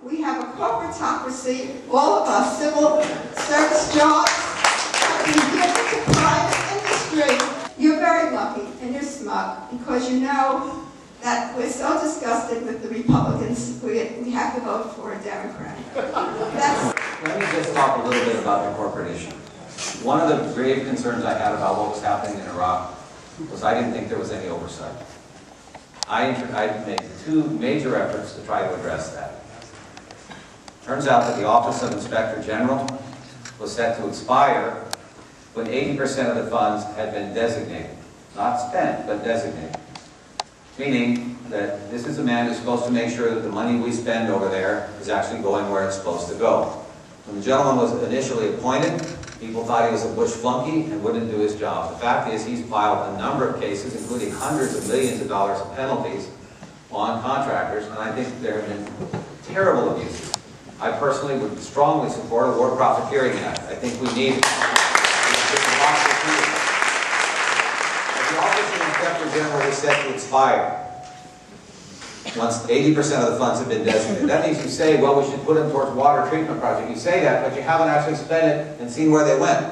We have a corporatocracy. All of our civil service jobs have been given to private industry. You're very lucky and you're smug because you know that we're so disgusted with the Republicans, we have to vote for a Democrat. Let me just talk a little bit about the corporate issue. One of the grave concerns I had about what was happening in Iraq was I didn't think there was any oversight. I made two major efforts to try to address that. Turns out that the Office of Inspector General was set to expire when 80% of the funds had been designated. Not spent, but designated. Meaning that this is a man who's supposed to make sure that the money we spend over there is actually going where it's supposed to go. When the gentleman was initially appointed, people thought he was a bush flunky and wouldn't do his job. The fact is he's filed a number of cases, including hundreds of millions of dollars of penalties on contractors, and I think there have been terrible abuses. I personally would strongly support a War Profiteering Act. I think we need it. The Office of Inspector General is set to expire once 80% of the funds have been designated. That means you say, well, we should put them towards water treatment project. You say that, but you haven't actually spent it and seen where they went.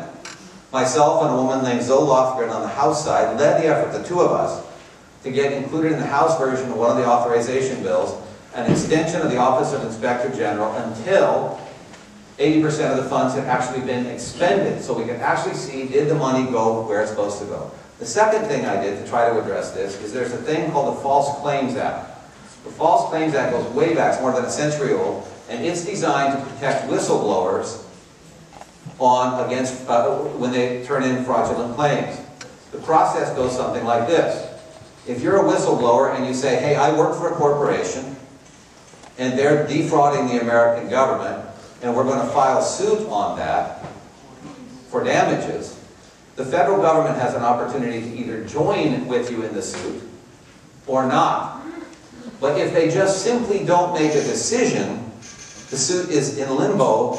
Myself and a woman named Zoe Lofgren on the House side led the effort, the two of us, to get included in the House version of one of the authorization bills an extension of the Office of Inspector General until 80% of the funds had actually been expended, so we could actually see, did the money go where it's supposed to go. The second thing I did to try to address this is there's a thing called the False Claims Act. The False Claims Act goes way back, it's more than a century old, and it's designed to protect whistleblowers when they turn in fraudulent claims. The process goes something like this. If you're a whistleblower and you say, hey, I work for a corporation, and they're defrauding the American government, and we're going to file suit on that for damages, the federal government has an opportunity to either join with you in the suit or not. But if they just simply don't make a decision, the suit is in limbo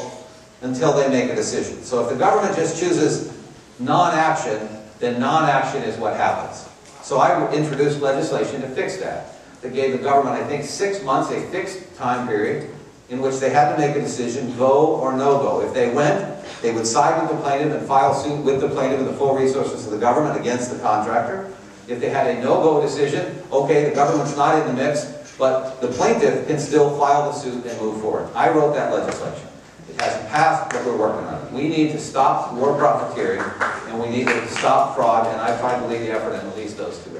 until they make a decision. So if the government just chooses non-action, then non-action is what happens. So I introduced legislation to fix that. That gave the government, I think, 6 months, a fixed time period, in which they had to make a decision, go or no go. If they went, they would side with the plaintiff and file suit with the plaintiff and the full resources of the government against the contractor. If they had a no-go decision, okay, the government's not in the mix, but the plaintiff can still file the suit and move forward. I wrote that legislation. It hasn't passed, but we're working on it. We need to stop war profiteering, and we need to stop fraud, and I tried to lead the effort in at least those two areas.